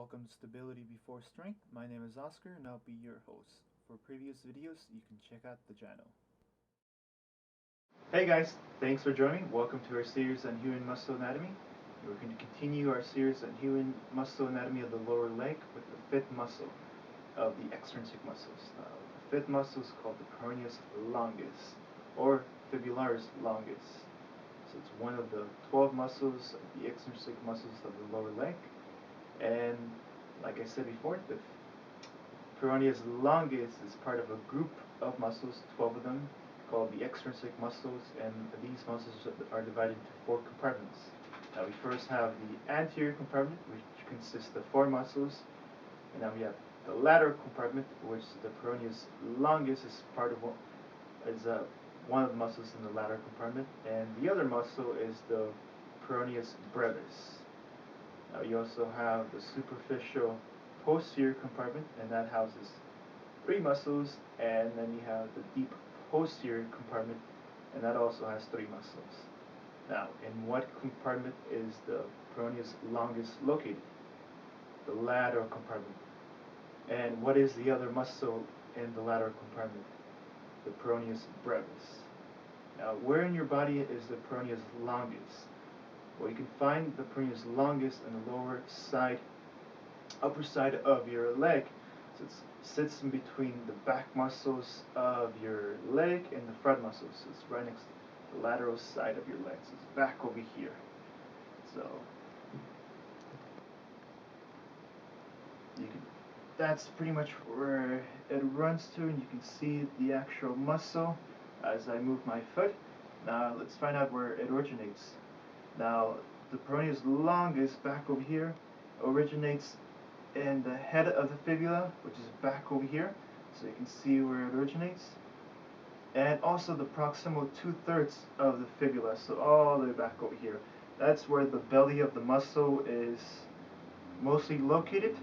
welcome to Stability Before Strength. My name is Oscar and I'll be your host. For previous videos, you can check out the channel. Hey guys, thanks for joining. Welcome to our series on human muscle anatomy. We're going to continue our series on human muscle anatomy of the lower leg with the fifth muscle of the extrinsic muscles. The fifth muscle is called the Peroneus Longus, or Fibularis Longus. So it's one of the 12 muscles of the extrinsic muscles of the lower leg. And like I said before, the Peroneus Longus is part of a group of muscles, 12 of them, called the extrinsic muscles, and these muscles are divided into 4 compartments. Now we first have the anterior compartment, which consists of 4 muscles, and now we have the lateral compartment, which the Peroneus Longus is one of the muscles in the lateral compartment, and the other muscle is the Peroneus brevis. Now you also have the superficial posterior compartment, and that houses 3 muscles, and then you have the deep posterior compartment, and that also has 3 muscles. Now, in what compartment is the Peroneus Longus located? The lateral compartment. And what is the other muscle in the lateral compartment? The Peroneus brevis. Now, where in your body is the Peroneus Longus? Well, you can find the Peroneus Longus in the lower side, upper side of your leg. So it sits in between the back muscles of your leg and the front muscles. So it's right next to the lateral side of your leg. So it's back over here. So that's pretty much where it runs to, and you can see the actual muscle as I move my foot. Now let's find out where it originates. Now the Peroneus Longus back over here originates in the head of the fibula, which is back over here, so you can see where it originates, and also the proximal 2/3 of the fibula, so all the way back over here. That's where the belly of the muscle is mostly located,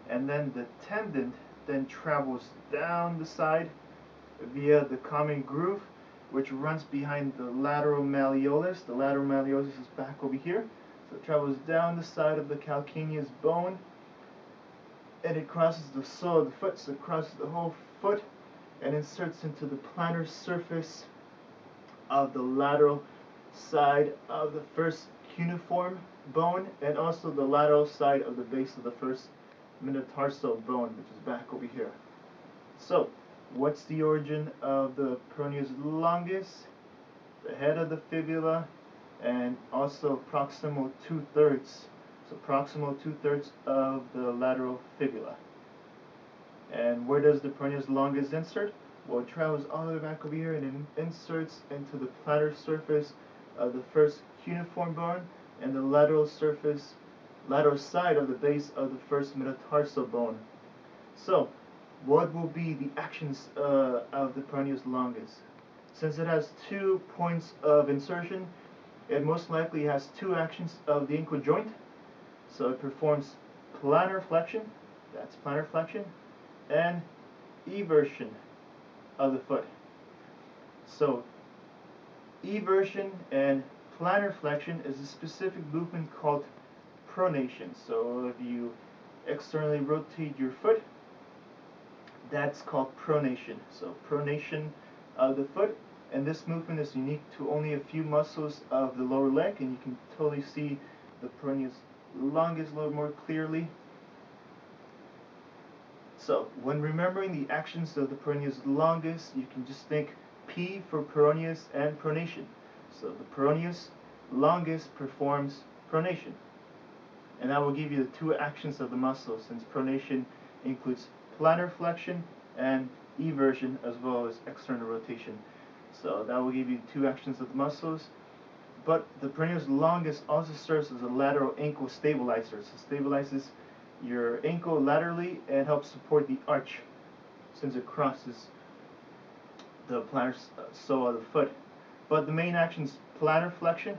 and then the tendon then travels down the side via the common groove, which runs behind the lateral malleolus. The lateral malleolus is back over here, so it travels down the side of the calcaneus bone, and it crosses the sole of the foot, so it crosses the whole foot and inserts into the plantar surface of the lateral side of the first cuneiform bone, and also the lateral side of the base of the first metatarsal bone, which is back over here. So, what's the origin of the Peroneus Longus? The head of the fibula, and also proximal 2/3. So proximal 2/3 of the lateral fibula. And where does the Peroneus Longus insert? Well, it travels all the way back over here and it inserts into the plantar surface of the first cuneiform bone and the lateral side of the base of the first metatarsal bone. So, what will be the actions of the Peroneus Longus? Since it has 2 points of insertion, it most likely has 2 actions of the ankle joint. So it performs plantar flexion, that's plantar flexion, and eversion of the foot. So eversion and plantar flexion is a specific movement called pronation. So if you externally rotate your foot, that's called pronation. So pronation of the foot, and this movement is unique to only a few muscles of the lower leg, and you can totally see the Peroneus Longus a little more clearly. So when remembering the actions of the Peroneus Longus, you can just think P for Peroneus and pronation. So the Peroneus Longus performs pronation, and that will give you the 2 actions of the muscle, since pronation includes plantar flexion and eversion as well as external rotation. So that will give you 2 actions of the muscles. But the Peroneus Longus also serves as a lateral ankle stabilizer. So it stabilizes your ankle laterally and helps support the arch, since it crosses the plantar sole of the foot. But the main action is plantar flexion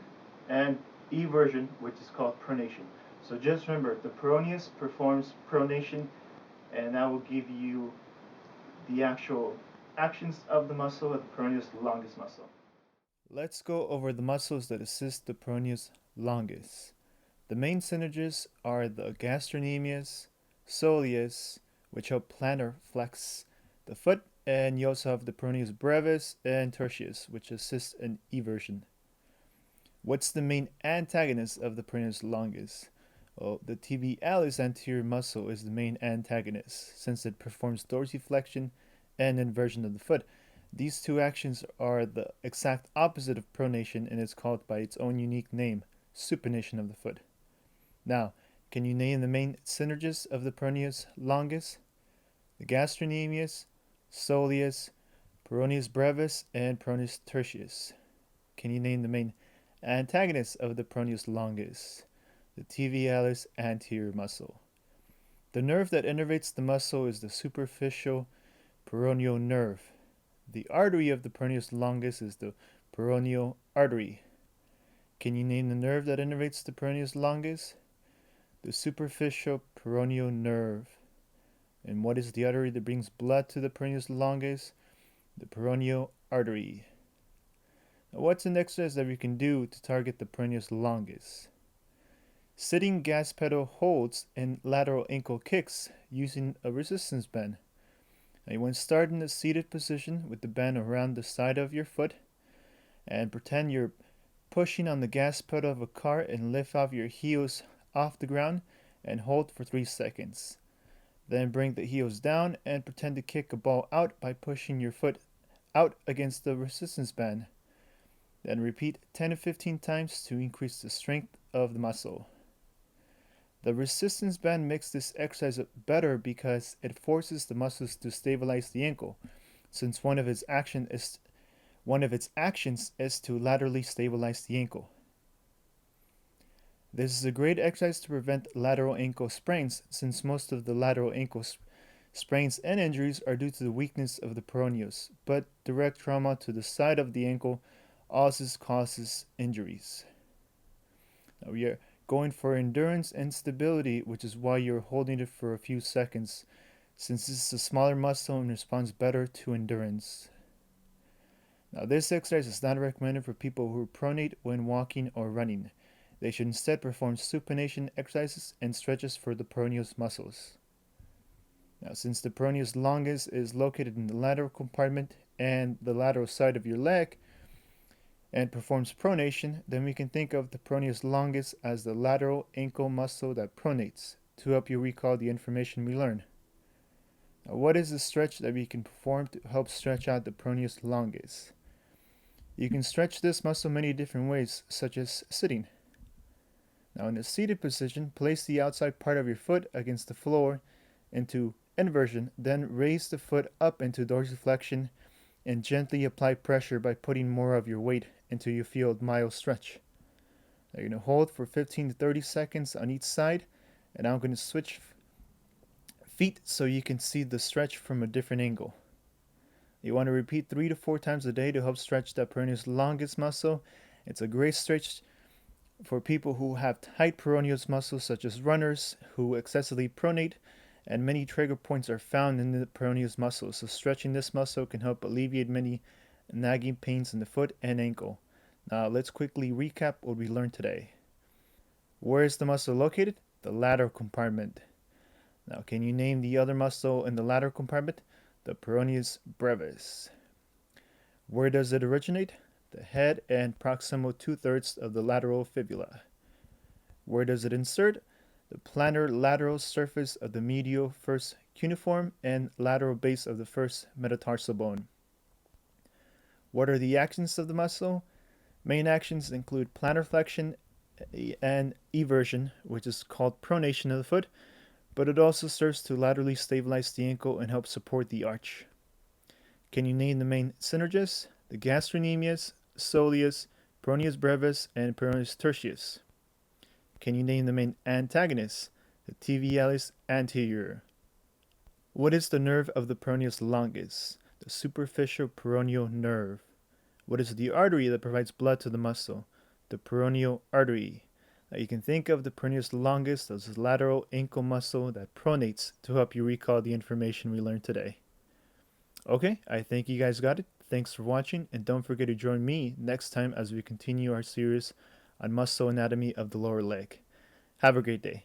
and eversion, which is called pronation. So just remember, the Peroneus performs pronation, and that will give you the actual actions of the muscle of the Peroneus Longus muscle. Let's go over the muscles that assist the Peroneus Longus. The main synergists are the gastrocnemius, soleus, which help plantar flex the foot, and you also have the peroneus brevis and tertius, which assist in eversion. What's the main antagonist of the peroneus longus? Well, the tibialis anterior muscle is the main antagonist, since it performs dorsiflexion and inversion of the foot. These two actions are the exact opposite of pronation and is called by its own unique name, supination of the foot. Now, can you name the main synergists of the peroneus longus? The gastrocnemius, soleus, peroneus brevis, and peroneus tertius. Can you name the main antagonists of the peroneus longus? The tibialis anterior muscle. The nerve that innervates the muscle is the superficial peroneal nerve. The artery of the peroneus longus is the peroneal artery. Can you name the nerve that innervates the peroneus longus? The superficial peroneal nerve. And what is the artery that brings blood to the peroneus longus? The peroneal artery. Now, what's an exercise that we can do to target the peroneus longus? Sitting gas pedal holds and lateral ankle kicks using a resistance band. Now you want to start in the seated position with the band around the side of your foot and pretend you're pushing on the gas pedal of a car and lift off your heels off the ground and hold for 3 seconds. Then bring the heels down and pretend to kick a ball out by pushing your foot out against the resistance band. Then repeat 10 to 15 times to increase the strength of the muscle. The resistance band makes this exercise better because it forces the muscles to stabilize the ankle, since one of its actions is to laterally stabilize the ankle. This is a great exercise to prevent lateral ankle sprains, since most of the lateral ankle sprains and injuries are due to the weakness of the peroneus, but direct trauma to the side of the ankle also causes injuries. Now we are going for endurance and stability, which is why you're holding it for a few seconds, since this is a smaller muscle and responds better to endurance. Now this exercise is not recommended for people who pronate when walking or running. They should instead perform supination exercises and stretches for the peroneus muscles. Now since the peroneus longus is located in the lateral compartment and the lateral side of your leg, and performs pronation, then we can think of the peroneus longus as the lateral ankle muscle that pronates to help you recall the information we learned. Now, what is the stretch that we can perform to help stretch out the peroneus longus? You can stretch this muscle many different ways, such as sitting. Now in a seated position, place the outside part of your foot against the floor into inversion, then raise the foot up into dorsiflexion and gently apply pressure by putting more of your weight until you feel a mild stretch. Now you're going to hold for 15 to 30 seconds on each side, and I'm going to switch feet so you can see the stretch from a different angle. You want to repeat 3 to 4 times a day to help stretch that peroneus longus muscle. It's a great stretch for people who have tight peroneus muscles, such as runners who excessively pronate, and many trigger points are found in the peroneus muscle, so stretching this muscle can help alleviate many nagging pains in the foot and ankle. Now let's quickly recap what we learned today. Where is the muscle located? The lateral compartment. Now can you name the other muscle in the lateral compartment? The peroneus brevis. Where does it originate? The head and proximal 2/3 of the lateral fibula. Where does it insert? The plantar lateral surface of the medial first cuneiform and lateral base of the first metatarsal bone. What are the actions of the muscle? Main actions include plantar flexion and eversion, which is called pronation of the foot, but it also serves to laterally stabilize the ankle and help support the arch. Can you name the main synergists? The gastrocnemius, soleus, peroneus brevis, and peroneus tertius. Can you name the main antagonists? The tibialis anterior. What is the nerve of the peroneus longus? The superficial peroneal nerve. What is the artery that provides blood to the muscle? The peroneal artery. Now you can think of the peroneus longus as a lateral ankle muscle that pronates to help you recall the information we learned today. Okay, I think you guys got it. Thanks for watching, and don't forget to join me next time as we continue our series on muscle anatomy of the lower leg. Have a great day.